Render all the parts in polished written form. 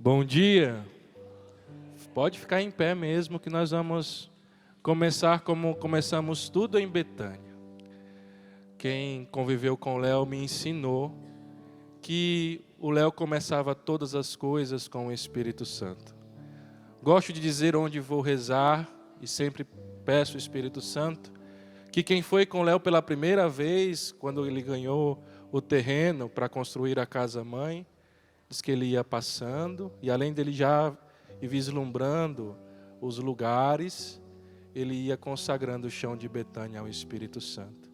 Bom dia. Pode ficar em pé mesmo que nós vamos começar como começamos tudo em Betânia. Quem conviveu com o Léo me ensinou que o Léo começava todas as coisas com o Espírito Santo. Gosto de dizer onde vou rezar e sempre peço o Espírito Santo, que quem foi com o Léo pela primeira vez, quando ele ganhou o terreno para construir a casa-mãe, diz que ele ia passando, e além dele já ir vislumbrando os lugares, ele ia consagrando o chão de Betânia ao Espírito Santo.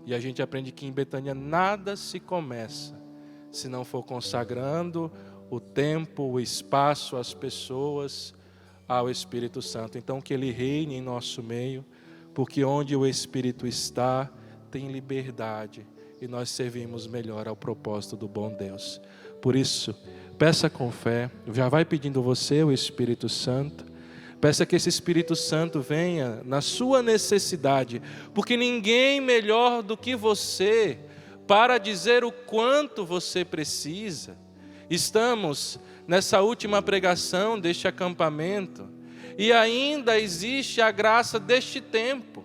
E a gente aprende que em Betânia nada se começa se não for consagrando o tempo, o espaço, as pessoas ao Espírito Santo. Então que ele reine em nosso meio, porque onde o Espírito está, tem liberdade, e nós servimos melhor ao propósito do bom Deus. Por isso, peça com fé, já vai pedindo você o Espírito Santo, peça que esse Espírito Santo venha na sua necessidade, porque ninguém melhor do que você para dizer o quanto você precisa. Estamos nessa última pregação deste acampamento e ainda existe a graça deste tempo.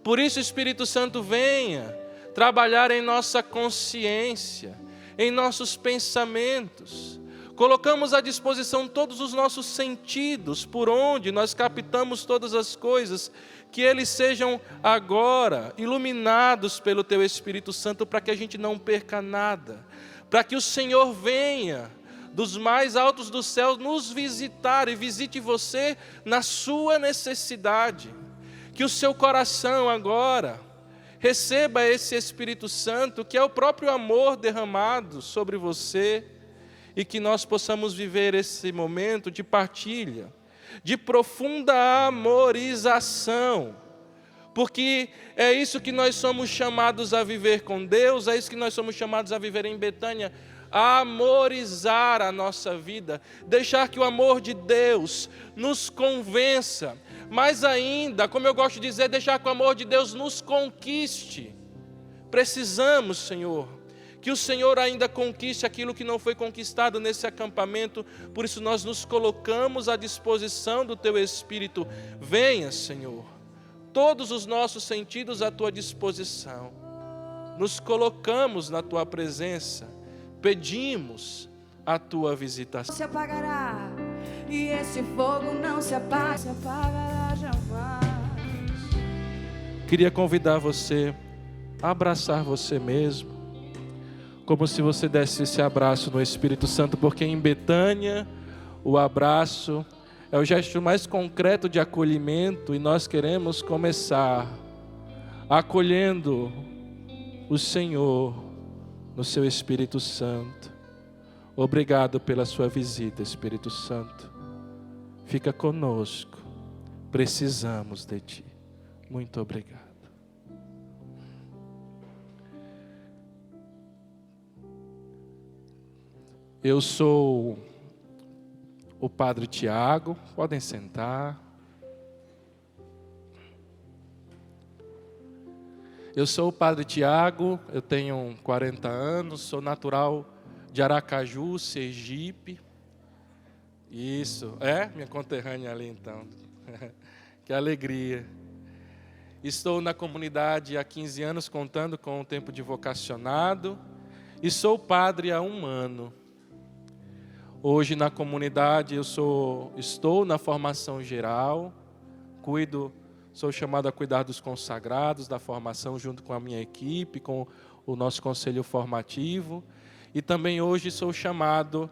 Por isso o Espírito Santo venha trabalhar em nossa consciência, em nossos pensamentos. Colocamos à disposição todos os nossos sentidos, por onde nós captamos todas as coisas, que eles sejam agora iluminados pelo Teu Espírito Santo, para que a gente não perca nada, para que o Senhor venha dos mais altos dos céus nos visitar e visite você na sua necessidade, que o seu coração agora receba esse Espírito Santo, que é o próprio amor derramado sobre você, e que nós possamos viver esse momento de partilha, de profunda amorização, porque é isso que nós somos chamados a viver com Deus, é isso que nós somos chamados a viver em Betânia, amorizar a nossa vida, deixar que o amor de Deus nos convença, mais ainda, como eu gosto de dizer, deixar que o amor de Deus nos conquiste. Precisamos, Senhor, que o Senhor ainda conquiste aquilo que não foi conquistado nesse acampamento. Por isso nós nos colocamos à disposição do Teu Espírito. Venha, Senhor, todos os nossos sentidos à Tua disposição. Nos colocamos na Tua presença, pedimos a Tua visitação. Se apagará, e esse fogo não se apagará jamais. Queria convidar você a abraçar você mesmo, como se você desse esse abraço no Espírito Santo, porque em Betânia o abraço é o gesto mais concreto de acolhimento, e nós queremos começar acolhendo o Senhor no seu Espírito Santo. Obrigado pela sua visita, Espírito Santo. Fica conosco, precisamos de Ti. Muito obrigado. Eu sou o Padre Tiago, podem sentar. Eu sou o Padre Tiago, eu tenho 40 anos, sou natural de Aracaju, Sergipe. Isso, minha conterrânea ali então. Que alegria. Estou na comunidade há 15 anos, contando com o tempo de vocacionado, e sou padre há 1 ano. Hoje na comunidade estou na formação geral, sou chamado a cuidar dos consagrados, da formação junto com a minha equipe, com o nosso conselho formativo. E também hoje sou chamado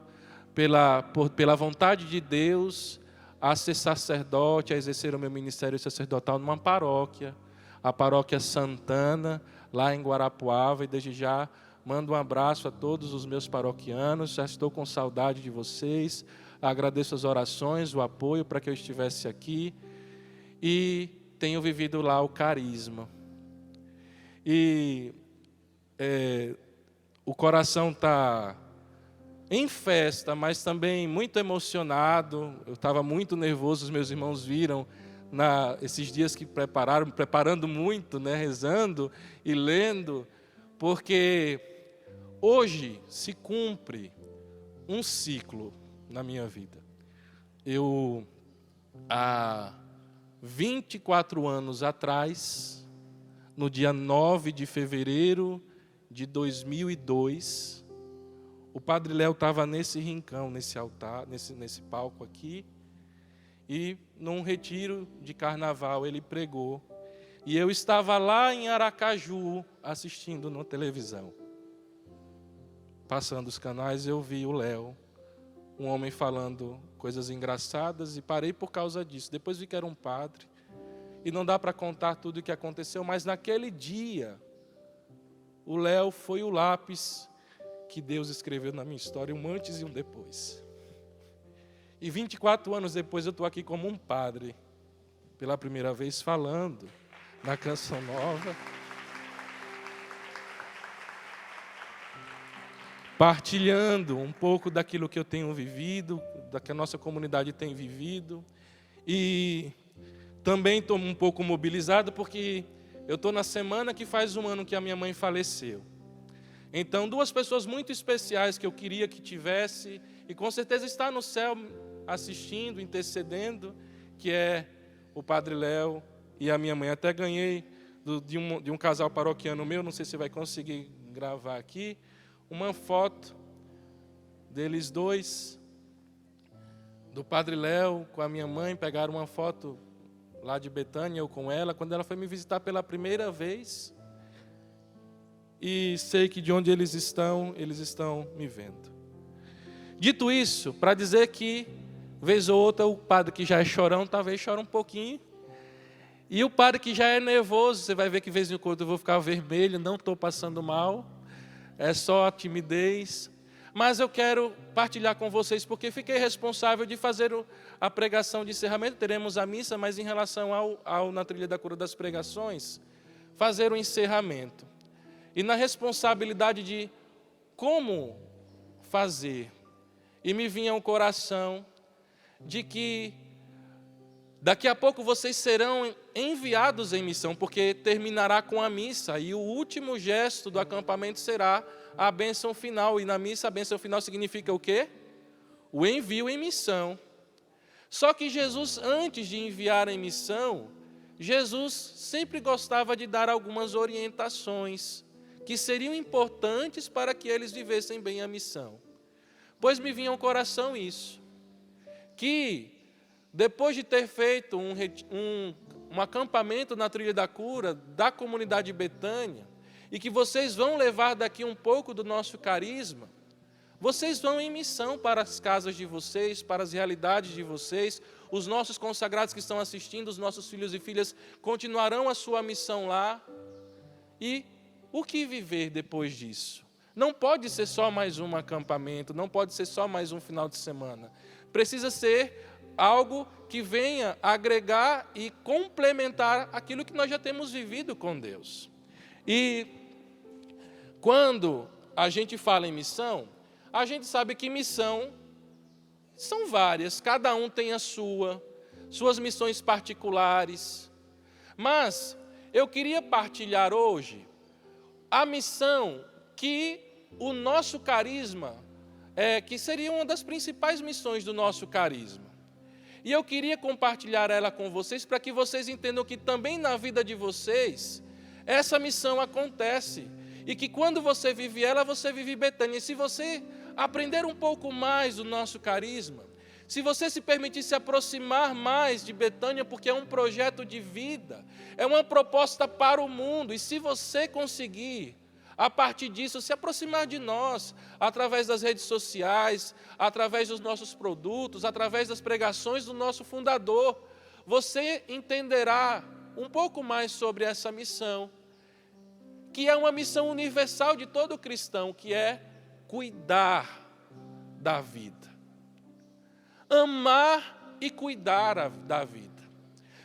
pela vontade de Deus a ser sacerdote, a exercer o meu ministério sacerdotal numa paróquia, a paróquia Santana, lá em Guarapuava, e desde já mando um abraço a todos os meus paroquianos, já estou com saudade de vocês, agradeço as orações, o apoio para que eu estivesse aqui, e tenho vivido lá o carisma. E o coração está em festa, mas também muito emocionado. Eu estava muito nervoso, os meus irmãos viram esses dias que preparando muito, rezando e lendo, porque hoje se cumpre um ciclo na minha vida. Eu, há 24 anos atrás, no dia 9 de fevereiro de 2002, o Padre Léo estava nesse rincão, nesse altar, nesse palco aqui, e num retiro de carnaval ele pregou. E eu estava lá em Aracaju, assistindo na televisão. Passando os canais, eu vi o Léo, um homem falando coisas engraçadas, e parei por causa disso. Depois vi que era um padre, e não dá para contar tudo o que aconteceu, mas naquele dia, o Léo foi o lápis que Deus escreveu na minha história, um antes e um depois. E 24 anos depois eu estou aqui como um padre, pela primeira vez falando na Canção Nova, partilhando um pouco daquilo que eu tenho vivido, da que a nossa comunidade tem vivido, e também estou um pouco mobilizado porque eu estou na semana que faz um ano que a minha mãe faleceu. Então, duas pessoas muito especiais que eu queria que tivesse, e com certeza está no céu assistindo, intercedendo, que é o Padre Léo e a minha mãe. Até ganhei de um casal paroquiano meu, não sei se vai conseguir gravar aqui, uma foto deles dois, do Padre Léo com a minha mãe. Pegaram uma foto lá de Betânia, eu com ela, quando ela foi me visitar pela primeira vez. E sei que de onde eles estão me vendo. Dito isso, para dizer que, vez ou outra, o padre que já é chorão, talvez chore um pouquinho. E o padre que já é nervoso, você vai ver que de vez em quando eu vou ficar vermelho, não estou passando mal, é só a timidez. Mas eu quero partilhar com vocês, porque fiquei responsável de fazer a pregação de encerramento. Teremos a missa, mas em relação ao na trilha da cura das pregações, fazer o encerramento. E na responsabilidade de como fazer. E me vinha ao coração de que daqui a pouco vocês serão enviados em missão, porque terminará com a missa, e o último gesto do acampamento será a bênção final. E na missa a bênção final significa o quê? O envio em missão. Só que Jesus, antes de enviar em missão, Jesus sempre gostava de dar algumas orientações que seriam importantes para que eles vivessem bem a missão. Pois me vinha ao coração isso, que depois de ter feito um acampamento na trilha da cura da comunidade de Betânia, e que vocês vão levar daqui um pouco do nosso carisma, vocês vão em missão para as casas de vocês, para as realidades de vocês. Os nossos consagrados que estão assistindo, os nossos filhos e filhas, continuarão a sua missão lá. E o que viver depois disso? Não pode ser só mais um acampamento, não pode ser só mais um final de semana. Precisa ser algo que venha agregar e complementar aquilo que nós já temos vivido com Deus. E quando a gente fala em missão, a gente sabe que missão são várias, cada um tem a suas missões particulares. Mas eu queria partilhar hoje a missão que o nosso carisma, que seria uma das principais missões do nosso carisma. E eu queria compartilhar ela com vocês para que vocês entendam que também na vida de vocês, essa missão acontece. E que quando você vive ela, você vive Betânia. E se você aprender um pouco mais do nosso carisma, se você se permitir se aproximar mais de Betânia, porque é um projeto de vida, é uma proposta para o mundo, e se você conseguir, a partir disso, se aproximar de nós, através das redes sociais, através dos nossos produtos, através das pregações do nosso fundador, você entenderá um pouco mais sobre essa missão, que é uma missão universal de todo cristão, que é cuidar da vida. Amar e cuidar da vida.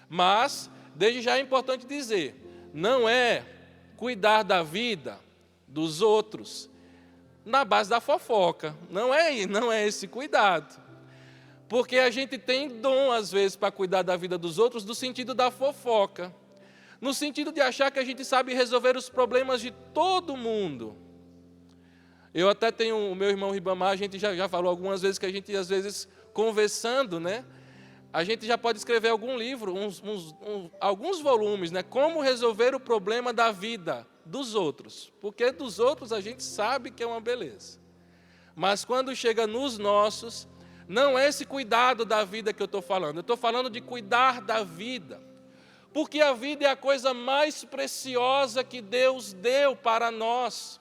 Mas, desde já é importante dizer, não é cuidar da vida dos outros na base da fofoca. Não é esse cuidado. Porque a gente tem dom, às vezes, para cuidar da vida dos outros no sentido da fofoca. No sentido de achar que a gente sabe resolver os problemas de todo mundo. Eu até tenho o meu irmão Ribamar, a gente já falou algumas vezes que a gente, às vezes, conversando, né? A gente já pode escrever algum livro, alguns volumes, né? Como resolver o problema da vida dos outros. Porque dos outros a gente sabe que é uma beleza. Mas quando chega nos nossos, não é esse cuidado da vida que eu estou falando. Eu estou falando de cuidar da vida. Porque a vida é a coisa mais preciosa que Deus deu para nós.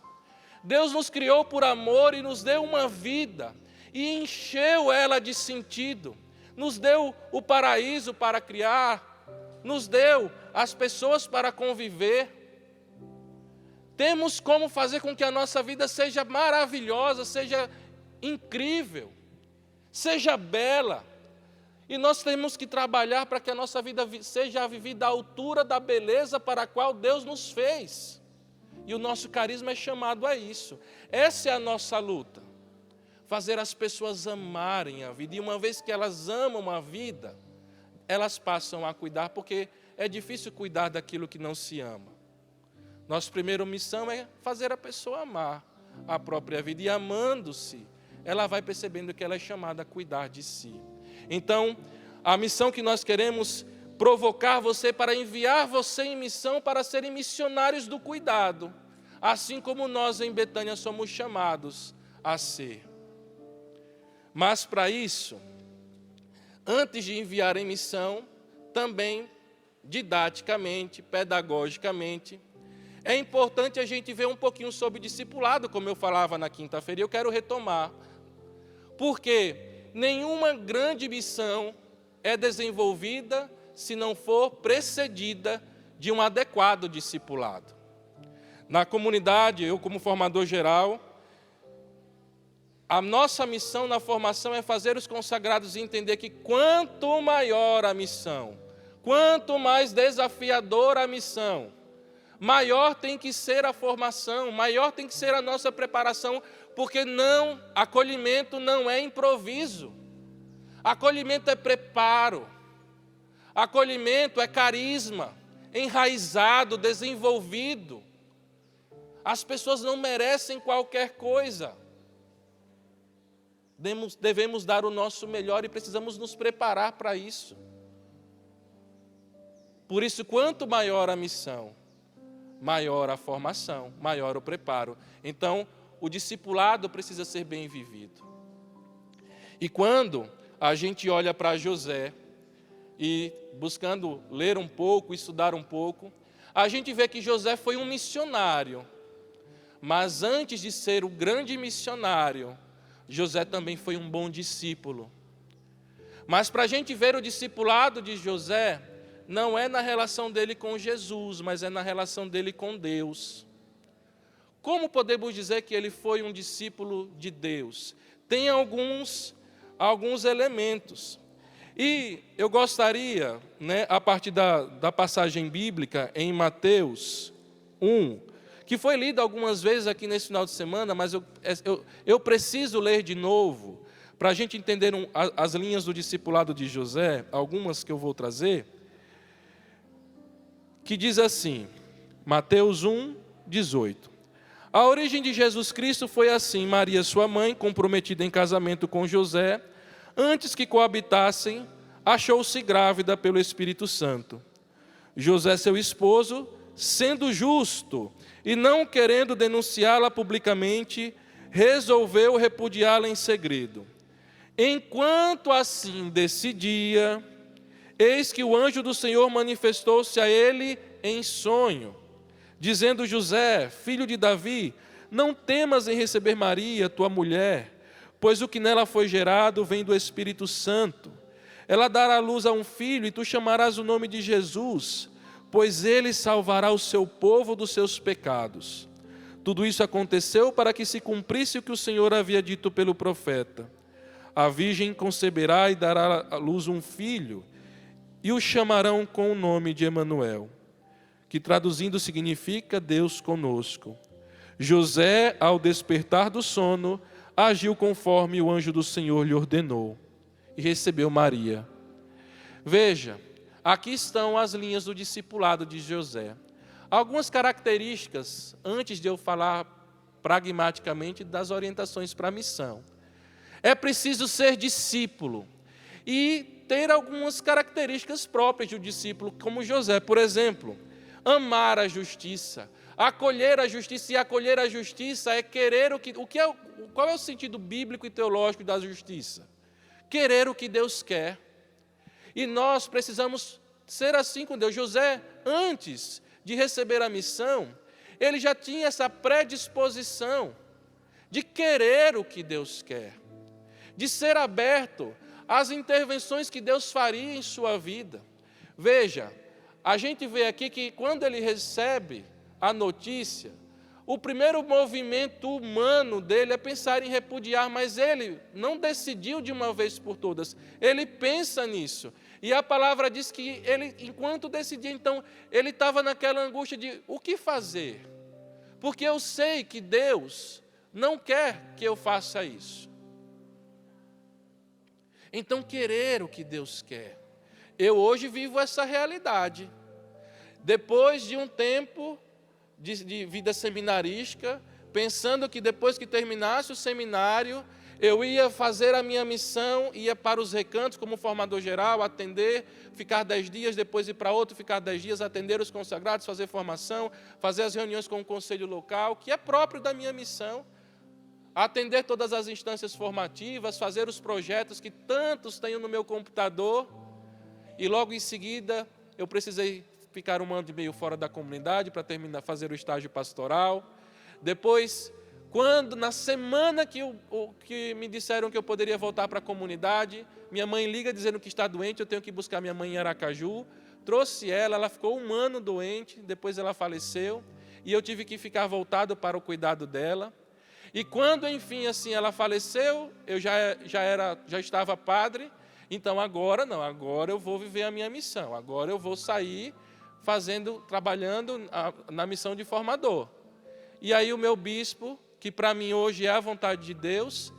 Deus nos criou por amor e nos deu uma vida. E encheu ela de sentido. Nos deu o paraíso para criar. Nos deu as pessoas para conviver. Temos como fazer com que a nossa vida seja maravilhosa, seja incrível, seja bela. E nós temos que trabalhar para que a nossa vida seja vivida à altura da beleza para a qual Deus nos fez. E o nosso carisma é chamado a isso. Essa é a nossa luta. Fazer as pessoas amarem a vida. E uma vez que elas amam a vida, elas passam a cuidar, porque é difícil cuidar daquilo que não se ama. Nossa primeira missão é fazer a pessoa amar a própria vida. E amando-se, ela vai percebendo que ela é chamada a cuidar de si. Então, a missão que nós queremos provocar você para enviar você em missão para serem missionários do cuidado, assim como nós em Betânia somos chamados a ser. Mas para isso, antes de enviar em missão, também didaticamente, pedagogicamente, é importante a gente ver um pouquinho sobre discipulado, como eu falava na quinta-feira, e eu quero retomar. Porque nenhuma grande missão é desenvolvida se não for precedida de um adequado discipulado. Na comunidade, eu como formador geral, a nossa missão na formação é fazer os consagrados entender que quanto maior a missão, quanto mais desafiadora a missão, maior tem que ser a formação, maior tem que ser a nossa preparação, porque acolhimento não é improviso, acolhimento é preparo, acolhimento é carisma, enraizado, desenvolvido. As pessoas não merecem qualquer coisa. Devemos dar o nosso melhor e precisamos nos preparar para isso. Por isso, quanto maior a missão, maior a formação, maior o preparo. Então, o discipulado precisa ser bem vivido. E quando a gente olha para José, e buscando ler um pouco, estudar um pouco, a gente vê que José foi um missionário. Mas antes de ser o grande missionário, José também foi um bom discípulo. Mas para a gente ver o discipulado de José, não é na relação dele com Jesus, mas é na relação dele com Deus. Como podemos dizer que ele foi um discípulo de Deus? Tem alguns elementos. E eu gostaria, a partir da passagem bíblica em Mateus 1, que foi lida algumas vezes aqui nesse final de semana, mas eu preciso ler de novo, para a gente entender as linhas do discipulado de José, algumas que eu vou trazer, que diz assim, Mateus 1, 18. A origem de Jesus Cristo foi assim: Maria, sua mãe, comprometida em casamento com José, antes que coabitassem, achou-se grávida pelo Espírito Santo. José, seu esposo, sendo justo e não querendo denunciá-la publicamente, resolveu repudiá-la em segredo. Enquanto assim decidia, eis que o anjo do Senhor manifestou-se a ele em sonho, dizendo: José, filho de Davi, não temas em receber Maria, tua mulher, pois o que nela foi gerado vem do Espírito Santo. Ela dará luz a um filho e tu chamarás o nome de Jesus, pois ele salvará o seu povo dos seus pecados. Tudo isso aconteceu para que se cumprisse o que o Senhor havia dito pelo profeta. A virgem conceberá e dará à luz um filho, e o chamarão com o nome de Emanuel, que traduzindo significa Deus conosco. José, ao despertar do sono, agiu conforme o anjo do Senhor lhe ordenou, e recebeu Maria. Veja, aqui estão as linhas do discipulado de José. Algumas características, antes de eu falar pragmaticamente das orientações para a missão. É preciso ser discípulo e ter algumas características próprias do discípulo, como José, por exemplo, amar a justiça, acolher a justiça, e acolher a justiça é querer qual é o sentido bíblico e teológico da justiça? Querer o que Deus quer. E nós precisamos ser assim com Deus. José, antes de receber a missão, ele já tinha essa predisposição de querer o que Deus quer, de ser aberto às intervenções que Deus faria em sua vida. Veja, a gente vê aqui que quando ele recebe a notícia, o primeiro movimento humano dele é pensar em repudiar, mas ele não decidiu de uma vez por todas, ele pensa nisso. E a palavra diz que ele, enquanto decidia, então, ele estava naquela angústia de o que fazer? Porque eu sei que Deus não quer que eu faça isso. Então, querer o que Deus quer. Eu hoje vivo essa realidade. Depois de um tempo de vida seminarística, pensando que depois que terminasse o seminário, eu ia fazer a minha missão, ia para os recantos como formador geral, atender, ficar 10 dias, depois ir para outro, ficar 10 dias, atender os consagrados, fazer formação, fazer as reuniões com o conselho local, que é próprio da minha missão, atender todas as instâncias formativas, fazer os projetos que tantos tenho no meu computador, e logo em seguida eu precisei ficar 1 ano e meio fora da comunidade para terminar, fazer o estágio pastoral. Depois, quando na semana que me disseram que eu poderia voltar para a comunidade, minha mãe liga dizendo que está doente, eu tenho que buscar minha mãe em Aracaju. Trouxe ela ficou 1 ano doente, depois ela faleceu, e eu tive que ficar voltado para o cuidado dela. E quando, enfim, assim, ela faleceu, eu já estava padre, então agora não, agora eu vou viver a minha missão, agora eu vou sair trabalhando na missão de formador. E aí o meu bispo, que para mim hoje é a vontade de Deus,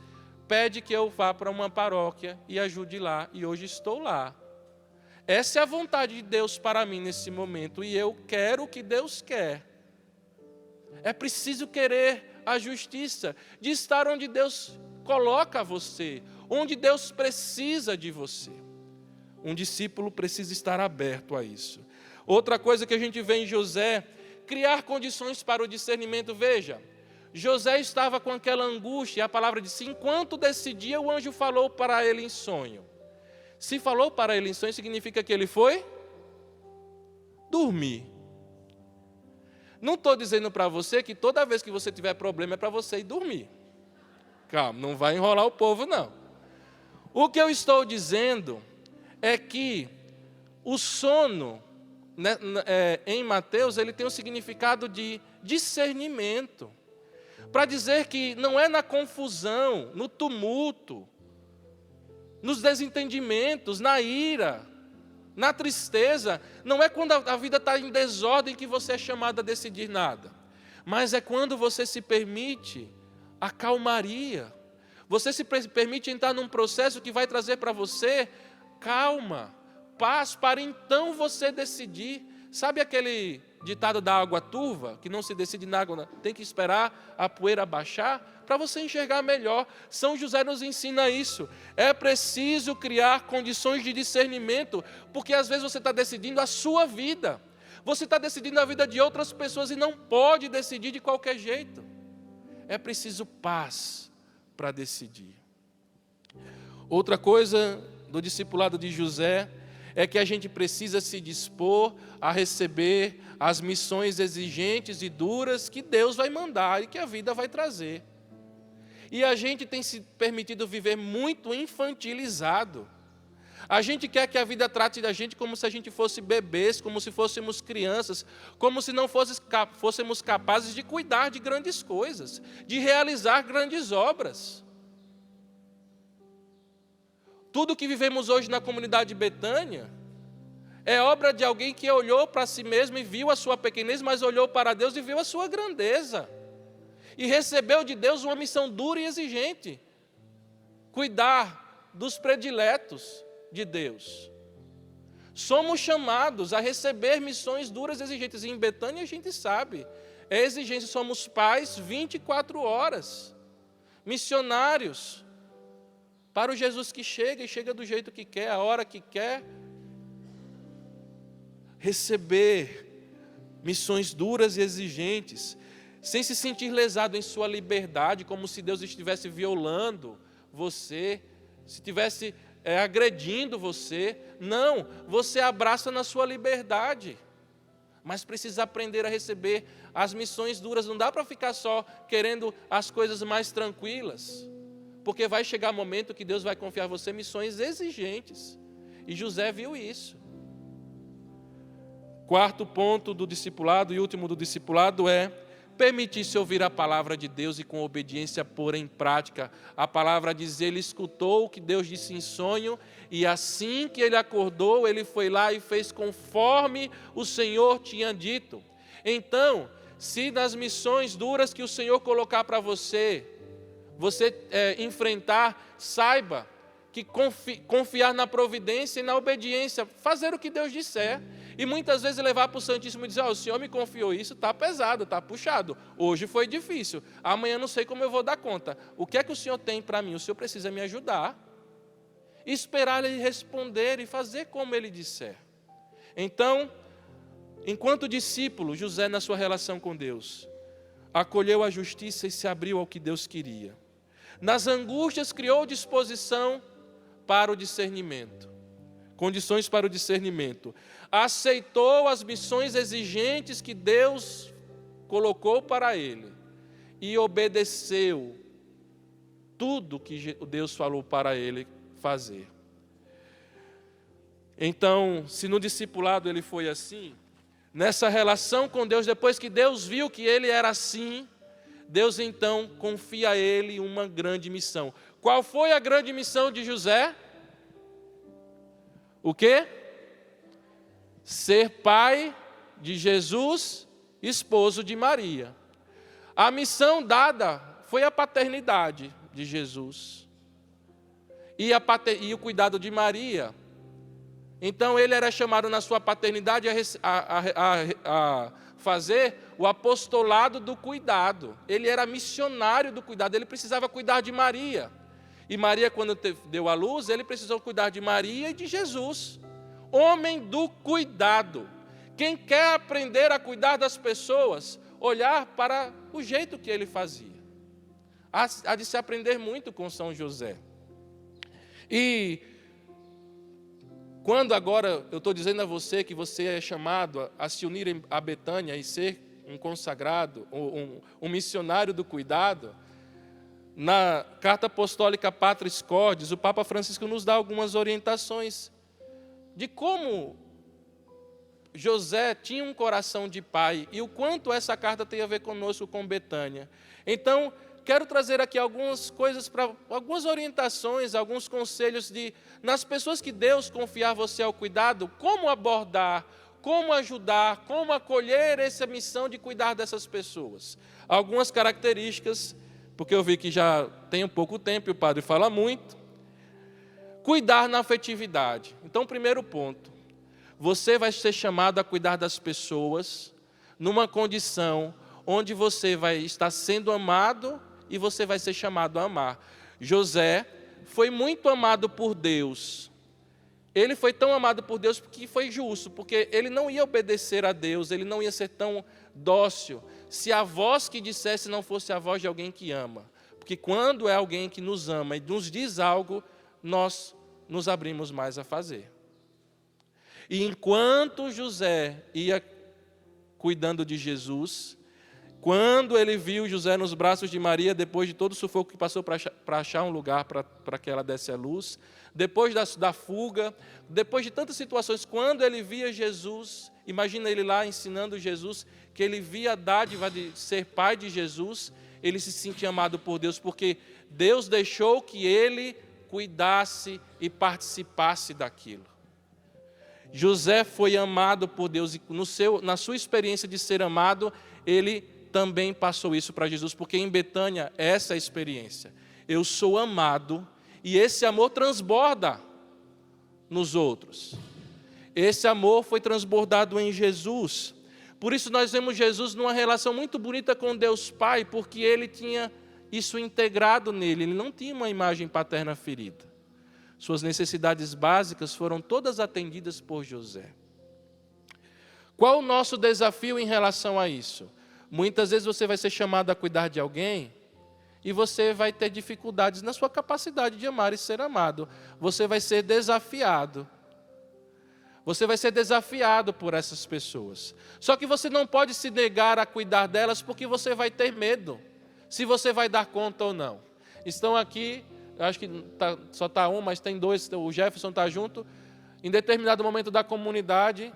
pede que eu vá para uma paróquia e ajude lá, e hoje estou lá. Essa é a vontade de Deus para mim nesse momento, e eu quero o que Deus quer. É preciso querer a justiça, de estar onde Deus coloca você, onde Deus precisa de você. Um discípulo precisa estar aberto a isso. Outra coisa que a gente vê em José, criar condições para o discernimento. Veja, José estava com aquela angústia, e a palavra diz, enquanto decidia, o anjo falou para ele em sonho. Se falou para ele em sonho, significa que ele foi dormir. Não estou dizendo para você que toda vez que você tiver problema é para você ir dormir. Calma, não vai enrolar o povo, não. O que eu estou dizendo é que o sono, né, em Mateus, ele tem um significado de discernimento. Para dizer que não é na confusão, no tumulto, nos desentendimentos, na ira, na tristeza, não é quando a vida está em desordem que você é chamado a decidir nada, mas é quando você se permite a calmaria, você se permite entrar num processo que vai trazer para você calma, paz, para então você decidir. Sabe aquele ditado da água turva, que não se decide na água, tem que esperar a poeira baixar, para você enxergar melhor. São José nos ensina isso. É preciso criar condições de discernimento, porque às vezes você está decidindo a sua vida, você está decidindo a vida de outras pessoas e não pode decidir de qualquer jeito. É preciso paz para decidir. Outra coisa do discipulado de José é que a gente precisa se dispor a receber as missões exigentes e duras que Deus vai mandar e que a vida vai trazer. E a gente tem se permitido viver muito infantilizado. A gente quer que a vida trate da gente como se a gente fosse bebês, como se fôssemos crianças, como se não fôssemos capazes de cuidar de grandes coisas, de realizar grandes obras. Tudo que vivemos hoje na comunidade de Betânia é obra de alguém que olhou para si mesmo e viu a sua pequenez, mas olhou para Deus e viu a sua grandeza. E recebeu de Deus uma missão dura e exigente. Cuidar dos prediletos de Deus. Somos chamados a receber missões duras e exigentes. E em Betânia a gente sabe, É exigência, somos pais 24 horas, missionários, para o Jesus que chega, e chega do jeito que quer, a hora que quer. Receber missões duras e exigentes, sem se sentir lesado em sua liberdade, como se Deus estivesse violando você, se estivesse agredindo você. Não, você abraça na sua liberdade, mas precisa aprender a receber as missões duras. Não dá para ficar só querendo as coisas mais tranquilas, porque vai chegar momento que Deus vai confiar a você missões exigentes, e José viu isso. Quarto ponto do discipulado e último do discipulado é permitir-se ouvir a palavra de Deus e com obediência pôr em prática. A palavra diz: ele escutou o que Deus disse em sonho, e assim que ele acordou, ele foi lá e fez conforme o Senhor tinha dito. Então, se nas missões duras que o Senhor colocar para você, você enfrentar, saiba que confiar na providência e na obediência, fazer o que Deus disser. E muitas vezes levar para o Santíssimo e dizer: o Senhor me confiou isso, está pesado, está puxado. Hoje foi difícil, amanhã não sei como eu vou dar conta. O que é que o Senhor tem para mim? O Senhor precisa me ajudar. Esperar Ele responder e fazer como Ele disser. Então, enquanto discípulo, José, na sua relação com Deus, acolheu a justiça e se abriu ao que Deus queria. Nas angústias, criou disposição para o discernimento. Condições para o discernimento. Aceitou as missões exigentes que Deus colocou para ele e obedeceu tudo que Deus falou para ele fazer. Então, se no discipulado ele foi assim, nessa relação com Deus, depois que Deus viu que ele era assim, Deus então confia a ele uma grande missão. Qual foi a grande missão de José? O quê? Ser pai de Jesus, esposo de Maria. A missão dada foi a paternidade de Jesus e o cuidado de Maria. Então ele era chamado na sua paternidade a fazer o apostolado do cuidado. Ele era missionário do cuidado, ele precisava cuidar de Maria. E Maria, quando deu à luz, ele precisou cuidar de Maria e de Jesus. Homem do cuidado. Quem quer aprender a cuidar das pessoas, olhar para o jeito que ele fazia. Há de se aprender muito com São José. E quando agora eu estou dizendo a você que você é chamado a se unir a Betânia e ser um consagrado, um missionário do cuidado, na Carta Apostólica Patris Cordis, o Papa Francisco nos dá algumas orientações de como José tinha um coração de pai e o quanto essa carta tem a ver conosco, com Betânia. Então, quero trazer aqui algumas coisas, algumas orientações, alguns conselhos nas pessoas que Deus confiar você ao cuidado, como abordar, como ajudar, como acolher essa missão de cuidar dessas pessoas. Algumas características, porque eu vi que já tem um pouco tempo e o padre fala muito. Cuidar na afetividade. Então, primeiro ponto, você vai ser chamado a cuidar das pessoas numa condição onde você vai estar sendo amado e você vai ser chamado a amar. José foi muito amado por Deus. Ele foi tão amado por Deus porque foi justo, porque ele não ia obedecer a Deus, ele não ia ser tão dócil se a voz que dissesse não fosse a voz de alguém que ama. Porque quando é alguém que nos ama e nos diz algo, nós nos abrimos mais a fazer. E enquanto José ia cuidando de Jesus, quando ele viu José nos braços de Maria, depois de todo o sufoco que passou para achar um lugar para que ela desse a luz, depois da fuga, depois de tantas situações, quando ele via Jesus, imagina ele lá ensinando Jesus, que ele via a dádiva de ser pai de Jesus, ele se sentia amado por Deus, porque Deus deixou que ele cuidasse e participasse daquilo. José foi amado por Deus e na sua experiência de ser amado, ele também passou isso para Jesus, porque em Betânia, essa é a experiência. Eu sou amado e esse amor transborda nos outros. Esse amor foi transbordado em Jesus, Por isso nós vemos Jesus numa relação muito bonita com Deus Pai, porque ele tinha isso integrado nele, ele não tinha uma imagem paterna ferida. Suas necessidades básicas foram todas atendidas por José. Qual o nosso desafio em relação a isso? Muitas vezes você vai ser chamado a cuidar de alguém e você vai ter dificuldades na sua capacidade de amar e ser amado. Você vai ser desafiado. Você vai ser desafiado por essas pessoas. Só que você não pode se negar a cuidar delas porque você vai ter medo se você vai dar conta ou não. Estão aqui, acho que só está um, mas tem dois, o Jefferson está junto. Em determinado momento da comunidade,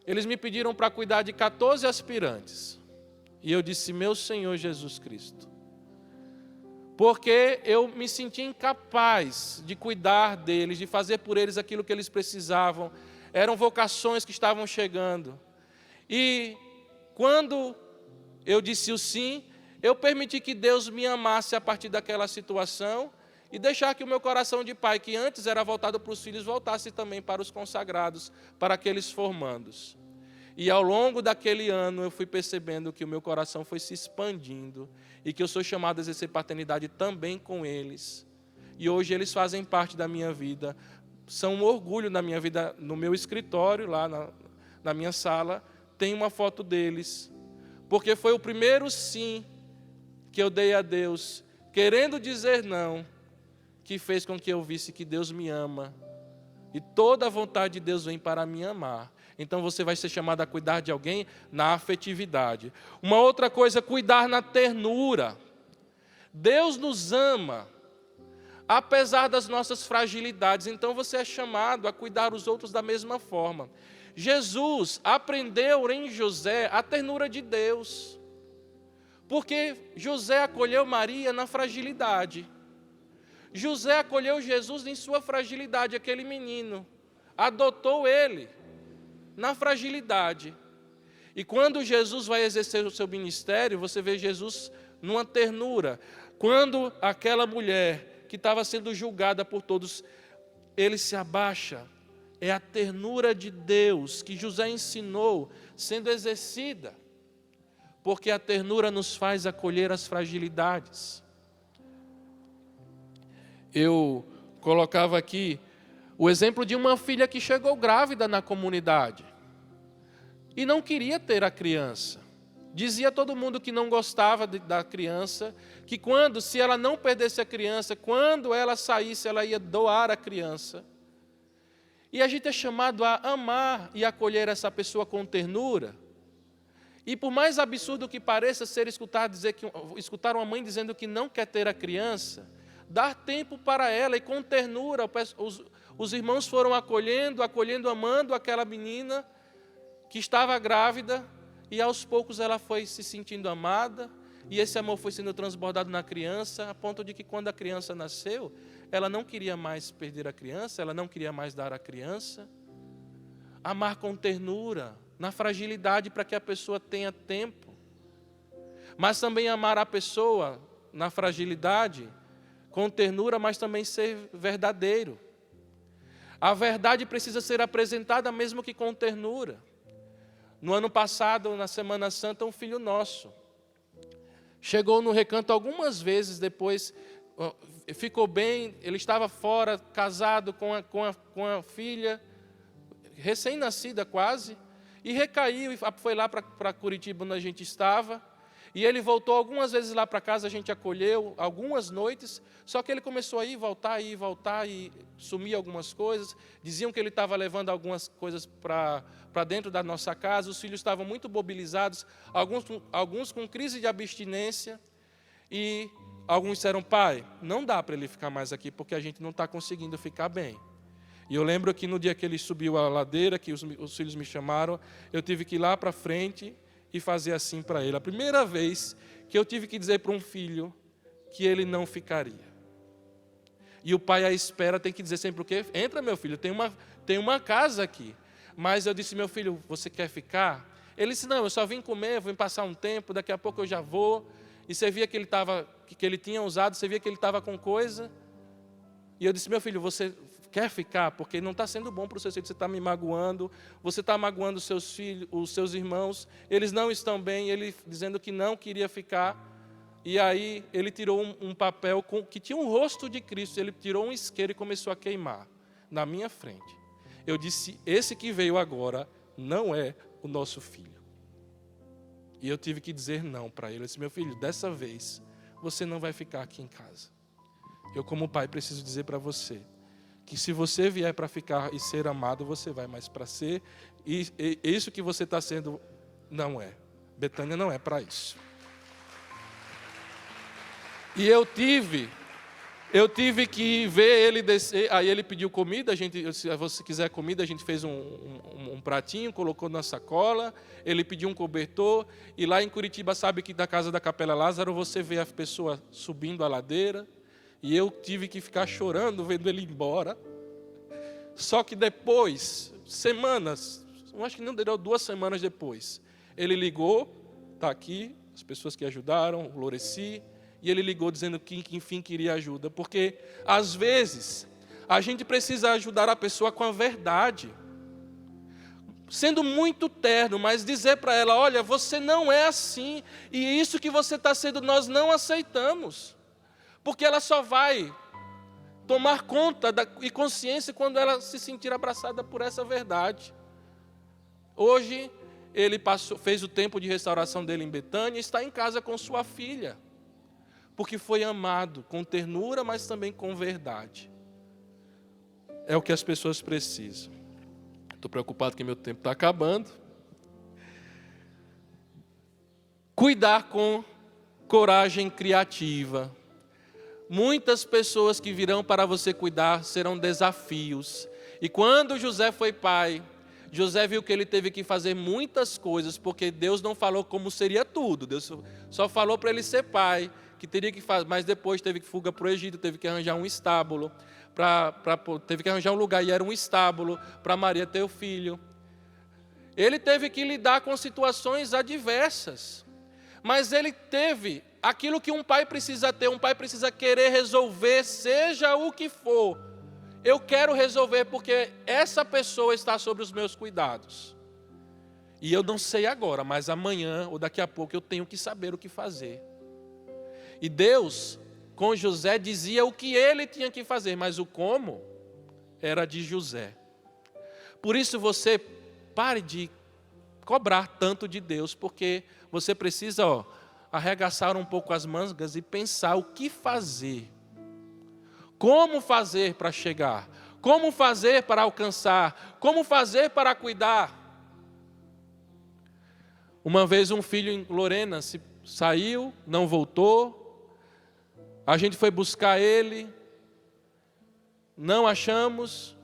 eles me pediram para cuidar de 14 aspirantes. E eu disse, meu Senhor Jesus Cristo. Porque eu me senti incapaz de cuidar deles, de fazer por eles aquilo que eles precisavam. Eram vocações que estavam chegando. E quando eu disse o sim, eu permiti que Deus me amasse a partir daquela situação e deixar que o meu coração de pai, que antes era voltado para os filhos, voltasse também para os consagrados, para aqueles formandos. E ao longo daquele ano eu fui percebendo que o meu coração foi se expandindo e que eu sou chamado a exercer paternidade também com eles. E hoje eles fazem parte da minha vida, são um orgulho na minha vida, no meu escritório, lá na minha sala, tem uma foto deles. Porque foi o primeiro sim que eu dei a Deus, querendo dizer não, que fez com que eu visse que Deus me ama. E toda a vontade de Deus vem para me amar. Então você vai ser chamado a cuidar de alguém na afetividade. Uma outra coisa, cuidar na ternura. Deus nos ama, apesar das nossas fragilidades. Então você é chamado a cuidar os outros da mesma forma. Jesus aprendeu em José a ternura de Deus. Porque José acolheu Maria na fragilidade. José acolheu Jesus em sua fragilidade, aquele menino. Adotou ele na fragilidade. E quando Jesus vai exercer o seu ministério, você vê Jesus numa ternura. Quando aquela mulher que estava sendo julgada por todos, ele se abaixa. É a ternura de Deus que José ensinou sendo exercida. Porque a ternura nos faz acolher as fragilidades. Eu colocava aqui o exemplo de uma filha que chegou grávida na comunidade e não queria ter a criança. Dizia a todo mundo que não gostava da criança, que se ela não perdesse a criança, quando ela saísse, ela ia doar a criança. E a gente é chamado a amar e acolher essa pessoa com ternura. E por mais absurdo que pareça escutar uma mãe dizendo que não quer ter a criança, dar tempo para ela e com ternura, os irmãos foram acolhendo, amando aquela menina que estava grávida, e aos poucos ela foi se sentindo amada, e esse amor foi sendo transbordado na criança, a ponto de que quando a criança nasceu, ela não queria mais perder a criança, ela não queria mais dar a criança. Amar com ternura, na fragilidade, para que a pessoa tenha tempo. Mas também amar a pessoa na fragilidade, com ternura, mas também ser verdadeiro. A verdade precisa ser apresentada mesmo que com ternura. No ano passado, na Semana Santa, um filho nosso chegou no recanto algumas vezes, depois ficou bem, ele estava fora, casado com a filha, recém-nascida quase, e recaiu, e foi lá para Curitiba, onde a gente estava, e ele voltou algumas vezes lá para casa, a gente acolheu algumas noites, só que ele começou a ir e voltar, e sumir algumas coisas. Diziam que ele estava levando algumas coisas para dentro da nossa casa, os filhos estavam muito mobilizados, alguns com crise de abstinência, e alguns disseram, pai, não dá para ele ficar mais aqui, porque a gente não está conseguindo ficar bem. E eu lembro que no dia que ele subiu a ladeira, que os filhos me chamaram, eu tive que ir lá para frente e fazer assim para ele. A primeira vez que eu tive que dizer para um filho que ele não ficaria. E o pai à espera tem que dizer sempre o quê? Entra, meu filho, tem uma casa aqui. Mas eu disse, meu filho, você quer ficar? Ele disse, não, eu só vim comer, vim passar um tempo, daqui a pouco eu já vou. E você via que ele tinha usado, você via que ele estava com coisa. E eu disse, meu filho, você quer ficar? Porque não está sendo bom para o seu filho, você está me magoando, você está magoando os seus filhos, os seus irmãos, eles não estão bem, ele dizendo que não queria ficar. E aí ele tirou um papel que tinha um rosto de Cristo, ele tirou um isqueiro e começou a queimar na minha frente. Eu disse, esse que veio agora não é o nosso filho. E eu tive que dizer não para ele. Eu disse, meu filho, dessa vez você não vai ficar aqui em casa. Eu, como pai, preciso dizer para você que se você vier para ficar e ser amado, você vai, mas para ser, e isso que você está sendo, não é. Betânia não é para isso. E eu tive que ver ele descer, aí ele pediu comida, se você quiser comida, a gente fez um pratinho, colocou na sacola, ele pediu um cobertor, e lá em Curitiba, sabe que da casa da Capela Lázaro, você vê a pessoa subindo a ladeira, e eu tive que ficar chorando, vendo ele ir embora. Só que depois, semanas, eu acho que não deu 2 semanas depois, ele ligou, está aqui, as pessoas que ajudaram, o Loreci, e ele ligou dizendo que enfim queria ajuda, porque às vezes a gente precisa ajudar a pessoa com a verdade, sendo muito terno, mas dizer para ela, olha, você não é assim, e isso que você está sendo nós não aceitamos, porque ela só vai tomar conta e consciência quando ela se sentir abraçada por essa verdade. Hoje ele fez o tempo de restauração dele em Betânia e está em casa com sua filha, porque foi amado com ternura, mas também com verdade. É o que as pessoas precisam. Estou preocupado que meu tempo está acabando. Cuidar com coragem criativa. Muitas pessoas que virão para você cuidar serão desafios. E quando José foi pai, José viu que ele teve que fazer muitas coisas, porque Deus não falou como seria tudo. Deus só falou para ele ser pai, que teria que fazer, mas depois teve que fuga para o Egito, teve que arranjar um estábulo, teve que arranjar um lugar, e era um estábulo para Maria ter o filho. Ele teve que lidar com situações adversas, mas ele teve aquilo que um pai precisa ter, um pai precisa querer resolver, seja o que for. Eu quero resolver porque essa pessoa está sobre os meus cuidados. E eu não sei agora, mas amanhã ou daqui a pouco eu tenho que saber o que fazer. E Deus, com José, dizia o que ele tinha que fazer, mas o como era de José. Por isso você pare de cobrar tanto de Deus, porque você precisa arregaçar um pouco as mangas e pensar o que fazer. Como fazer para chegar? Como fazer para alcançar? Como fazer para cuidar? Uma vez um filho em Lorena saiu, não voltou. A gente foi buscar ele, não achamos,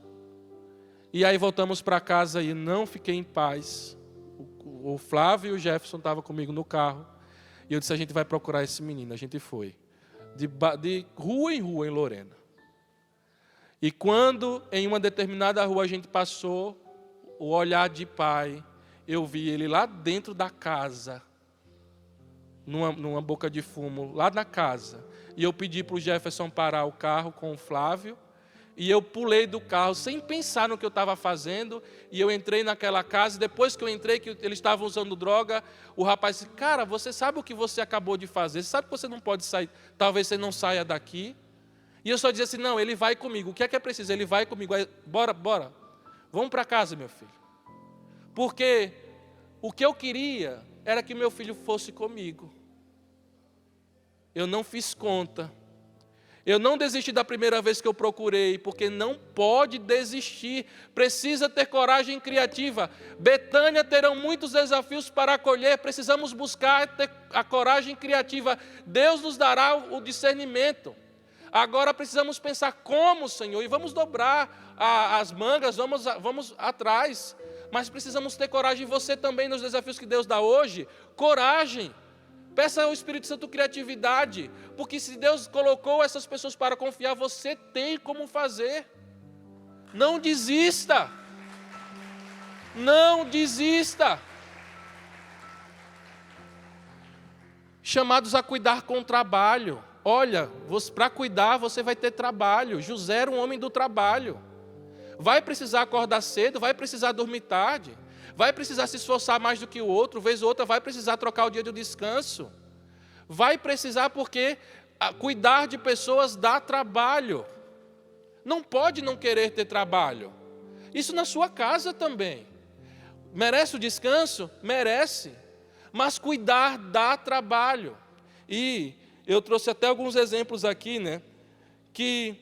e aí voltamos para casa e não fiquei em paz. O Flávio e o Jefferson estavam comigo no carro, e eu disse, a gente vai procurar esse menino. A gente foi, de rua em Lorena. E quando em uma determinada rua a gente passou, o olhar de pai, eu vi ele lá dentro da casa, numa boca de fumo, lá na casa. E eu pedi para o Jefferson parar o carro com o Flávio, e eu pulei do carro sem pensar no que eu estava fazendo, e eu entrei naquela casa, e depois que eu entrei, que eles estavam usando droga, o rapaz disse, cara, você sabe o que você acabou de fazer? Você sabe que você não pode sair, talvez você não saia daqui? E eu só dizia assim, não, ele vai comigo, o que é preciso? Ele vai comigo, aí, bora, vamos para casa, meu filho. Porque o que eu queria era que meu filho fosse comigo. Eu não fiz conta. Eu não desisti da primeira vez que eu procurei, porque não pode desistir. Precisa ter coragem criativa. Betânia terão muitos desafios para acolher. Precisamos buscar ter a coragem criativa. Deus nos dará o discernimento. Agora precisamos pensar como, Senhor, e vamos dobrar as mangas, vamos atrás. Mas precisamos ter coragem, você também nos desafios que Deus dá hoje. Coragem. Peça ao Espírito Santo criatividade, porque se Deus colocou essas pessoas para confiar, você tem como fazer. Não desista. Não desista. Chamados a cuidar com trabalho. Olha, para cuidar você vai ter trabalho. José era um homem do trabalho. vai precisar acordar cedo, vai precisar dormir tarde, vai precisar se esforçar mais do que o outro, vez ou outra vai precisar trocar o dia do descanso, vai precisar porque cuidar de pessoas dá trabalho. Não pode não querer ter trabalho. Isso na sua casa também. Merece o descanso? Merece. Mas cuidar dá trabalho. E eu trouxe até alguns exemplos aqui, né? Que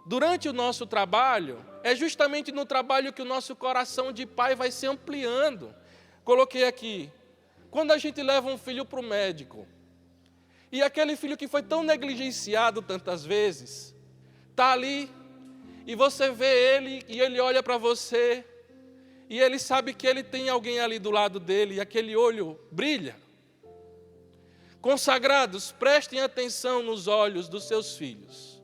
durante o nosso trabalho, é justamente no trabalho que o nosso coração de pai vai se ampliando. Coloquei aqui, quando a gente leva um filho para o médico, e aquele filho que foi tão negligenciado tantas vezes, está ali, e você vê ele, e ele olha para você, e ele sabe que ele tem alguém ali do lado dele, e aquele olho brilha. Consagrados, prestem atenção nos olhos dos seus filhos,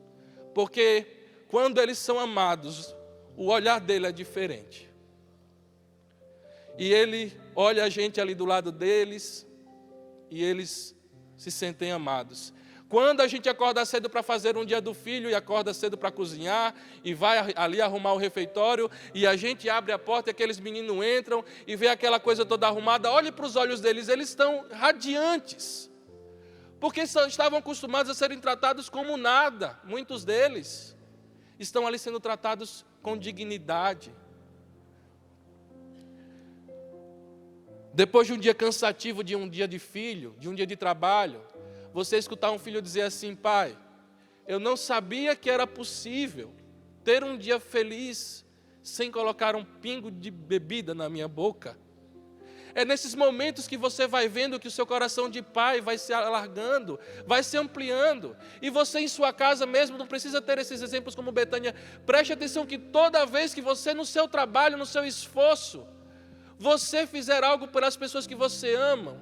porque quando eles são amados, o olhar dele é diferente. E ele olha a gente ali do lado deles, e eles se sentem amados. Quando a gente acorda cedo para fazer um dia do filho, e acorda cedo para cozinhar, e vai ali arrumar o refeitório, e a gente abre a porta e aqueles meninos entram, e vê aquela coisa toda arrumada, olhe para os olhos deles, eles estão radiantes. Porque estavam acostumados a serem tratados como nada. Muitos deles estão ali sendo tratados com dignidade. Depois de um dia cansativo, de um dia de filho, de um dia de trabalho, você escutar um filho dizer assim: pai, eu não sabia que era possível ter um dia feliz sem colocar um pingo de bebida na minha boca. É nesses momentos que você vai vendo que o seu coração de pai vai se alargando, vai se ampliando. E você em sua casa mesmo, não precisa ter esses exemplos como Betânia. Preste atenção que toda vez que você no seu trabalho, no seu esforço, você fizer algo pelas pessoas que você ama,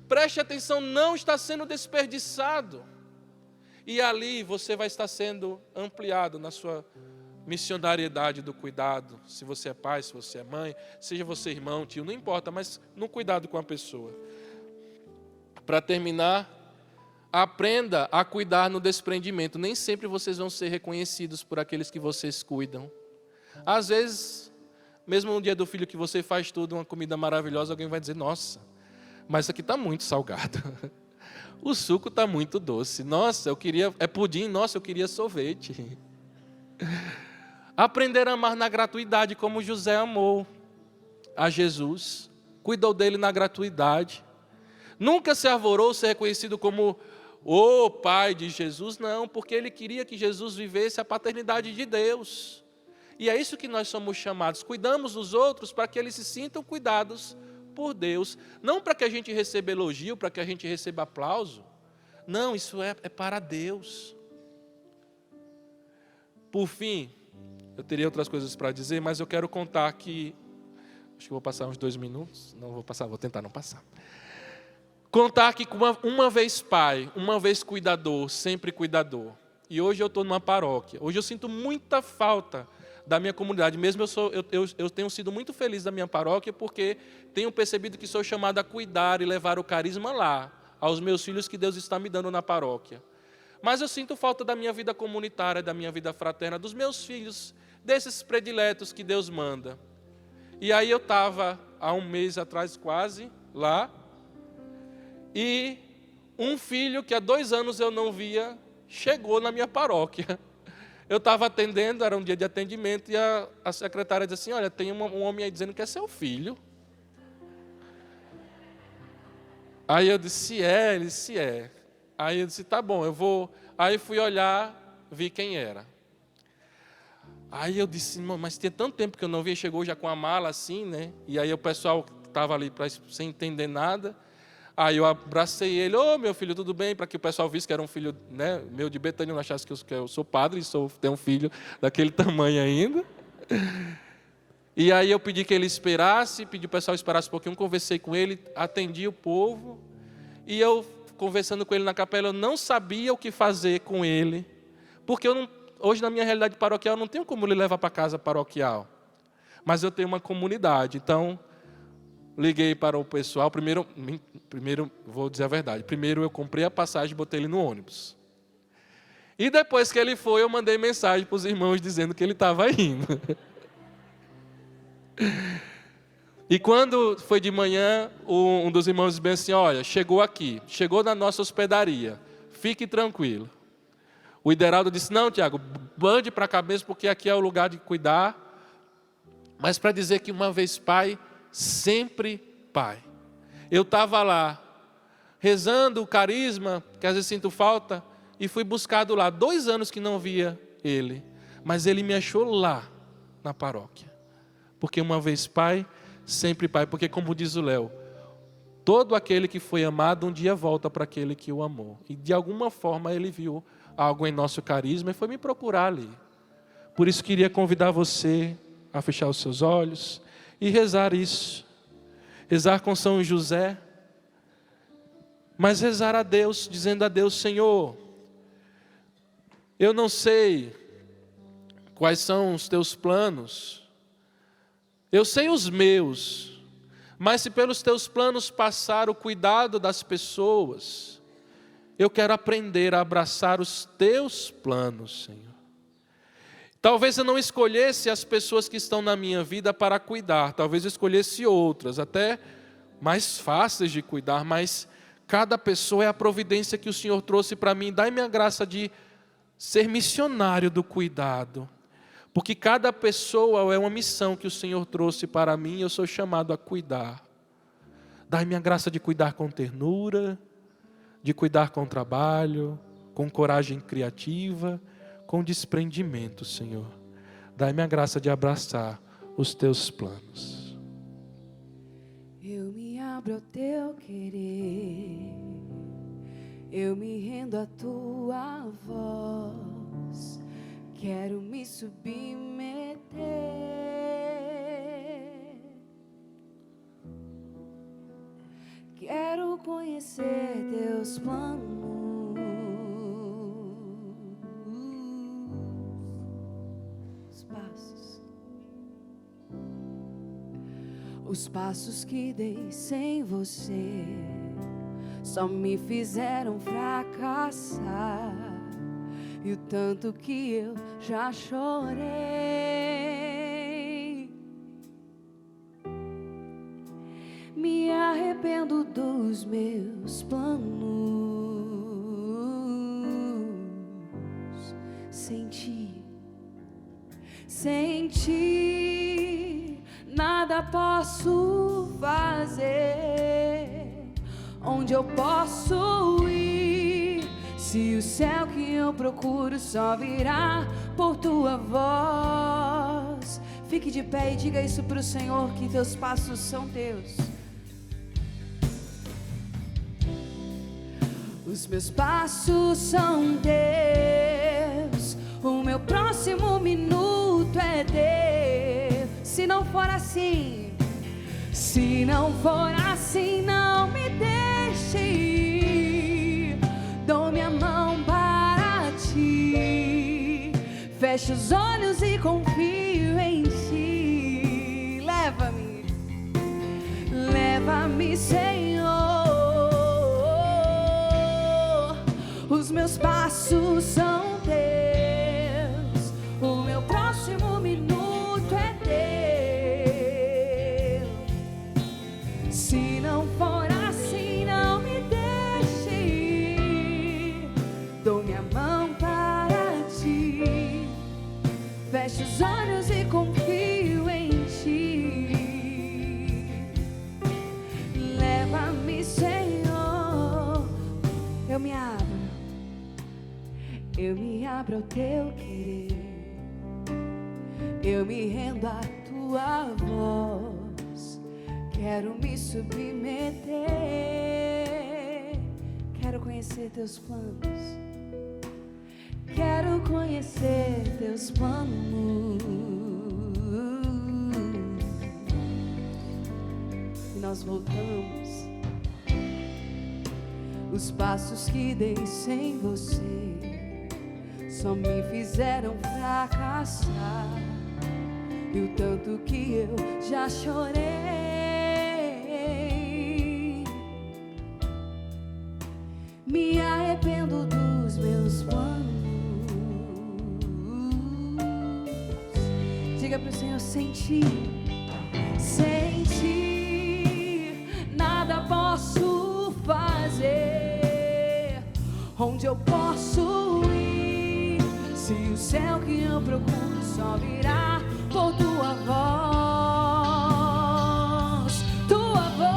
preste atenção, não está sendo desperdiçado. E ali você vai estar sendo ampliado na sua missionariedade do cuidado, se você é pai, se você é mãe, seja você irmão, tio, não importa, mas no cuidado com a pessoa. Para terminar, aprenda a cuidar no desprendimento. Nem sempre vocês vão ser reconhecidos por aqueles que vocês cuidam. Às vezes, mesmo no dia do filho que você faz tudo, uma comida maravilhosa, alguém vai dizer: nossa, mas isso aqui está muito salgado. O suco está muito doce. Nossa, eu queria, é pudim, nossa, eu queria sorvete. Aprender a amar na gratuidade, como José amou a Jesus, cuidou dele na gratuidade. Nunca se arvorou ser reconhecido como o pai de Jesus, não, porque ele queria que Jesus vivesse a paternidade de Deus. E é isso que nós somos chamados, cuidamos dos outros para que eles se sintam cuidados por Deus, não para que a gente receba elogio, para que a gente receba aplauso, não, isso é para Deus. Por fim, eu teria outras coisas para dizer, mas eu quero contar que, acho que vou passar uns 2 minutos, não vou passar, vou tentar não passar. Contar que uma vez pai, uma vez cuidador, sempre cuidador. E hoje eu estou numa paróquia, hoje eu sinto muita falta da minha comunidade, mesmo eu tenho sido muito feliz da minha paróquia, porque tenho percebido que sou chamado a cuidar e levar o carisma lá, aos meus filhos que Deus está me dando na paróquia. Mas eu sinto falta da minha vida comunitária, da minha vida fraterna, dos meus filhos, desses prediletos que Deus manda. E aí eu estava, há um mês atrás quase, lá, e um filho que há 2 anos eu não via, chegou na minha paróquia. Eu estava atendendo, era um dia de atendimento, e a secretária disse assim: olha, tem um homem aí dizendo que é seu filho. Aí eu disse: ele disse: é. Aí eu disse: tá bom, eu vou. Aí fui olhar, vi quem era. Aí eu disse: mas tinha tanto tempo que eu não via, chegou já com a mala assim, né? E aí o pessoal estava ali sem entender nada. Aí eu abracei ele: ô meu filho, tudo bem? Para que o pessoal visse que era um filho, né, meu de Betânia, não achasse que eu sou padre e tenho um filho daquele tamanho ainda. E aí eu pedi que ele esperasse, pedi o pessoal esperasse um pouquinho, conversei com ele, atendi o povo. E eu, conversando com ele na capela, eu não sabia o que fazer com ele, porque hoje na minha realidade paroquial eu não tenho como ele levar para casa paroquial, mas eu tenho uma comunidade. Então liguei para o pessoal, primeiro vou dizer a verdade, primeiro eu comprei a passagem e botei ele no ônibus, e depois que ele foi eu mandei mensagem para os irmãos dizendo que ele estava indo. E quando foi de manhã, um dos irmãos disse bem assim, olha, chegou aqui, chegou na nossa hospedaria, fique tranquilo. O Ideraldo disse, não, Tiago, mande para cá mesmo, porque aqui é o lugar de cuidar. Mas para dizer que uma vez pai, sempre pai. Eu estava lá, rezando o carisma, que às vezes sinto falta, e fui buscado lá. 2 anos que não via ele, mas ele me achou lá, na paróquia. Porque uma vez pai, sempre pai. Porque como diz o Léo, todo aquele que foi amado, um dia volta para aquele que o amou. E de alguma forma ele viu algo em nosso carisma e foi me procurar ali. Por isso queria convidar você a fechar os seus olhos e rezar isso. Rezar com São José, mas rezar a Deus, dizendo a Deus, Senhor, eu não sei quais são os teus planos, eu sei os meus, mas se pelos teus planos passar o cuidado das pessoas, eu quero aprender a abraçar os teus planos, Senhor. Talvez eu não escolhesse as pessoas que estão na minha vida para cuidar, talvez eu escolhesse outras, até mais fáceis de cuidar, mas cada pessoa é a providência que o Senhor trouxe para mim. Dai-me a graça de ser missionário do cuidado, porque cada pessoa é uma missão que o Senhor trouxe para mim e eu sou chamado a cuidar. Dai-me a graça de cuidar com ternura, de cuidar com trabalho, com coragem criativa, com desprendimento, Senhor. Dai-me a graça de abraçar os teus planos. Eu me abro ao teu querer, eu me rendo à tua voz, quero me submeter, quero conhecer teus planos. Os passos que dei sem você só me fizeram fracassar, e o tanto que eu já chorei. Me arrependo dos meus planos. Sem ti nada posso fazer. Onde eu posso ir, se o céu que eu procuro só virá por tua voz? Fique de pé e diga isso pro Senhor, que teus passos são teus. Os meus passos são teus, o meu próximo minuto é teu. Se não for assim, não me deixe ir. Dou minha mão para ti, fecho os olhos e confio em ti. Leva-me, leva-me, Senhor. Os meus passos são teus, o meu próximo minuto é teu. Se não for assim, não me deixe ir. Dou minha mão para ti, fecho os olhos e confio em ti. Leva-me, Senhor. Eu me abro ao teu querer, eu me rendo à tua voz, quero me submeter, quero conhecer teus planos, quero conhecer teus planos. E nós voltamos. Os passos que dei sem você só me fizeram fracassar, e o tanto que eu já chorei. Me arrependo dos meus planos. Diga pro Senhor, sem ti Sem ti, nada posso fazer. Onde eu posso ir, se o céu que eu procuro só virá por tua voz, tua voz.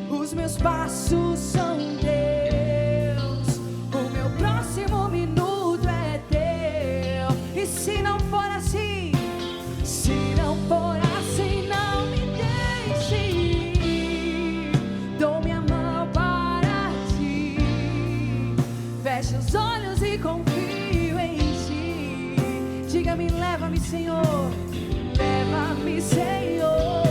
Os meus passos são teus, o meu próximo minuto é teu. E se não for assim, se não for assim, não me deixe ir. Dou minha mão para ti, fecho os olhos e confio em ti. Diga-me, leva-me, Senhor, leva-me, Senhor.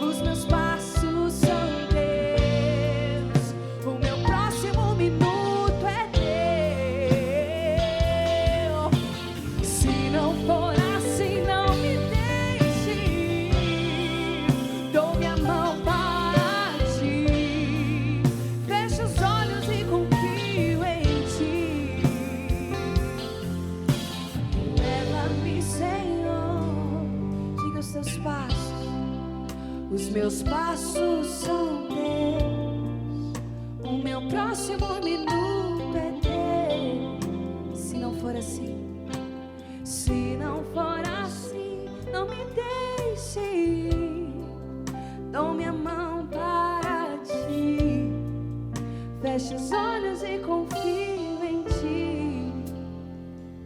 Os meus passos são teus, o meu próximo minuto é teu. Se não for assim, não me deixe ir. Dou minha mão para ti, fecho os olhos e confio em ti. Leva-me, Senhor. Diga os teus passos. Os meus passos são teus, o meu próximo minuto é teu. Se não for assim, se não for assim, não me deixe ir. Dou minha mão para ti, fecho os olhos e confio.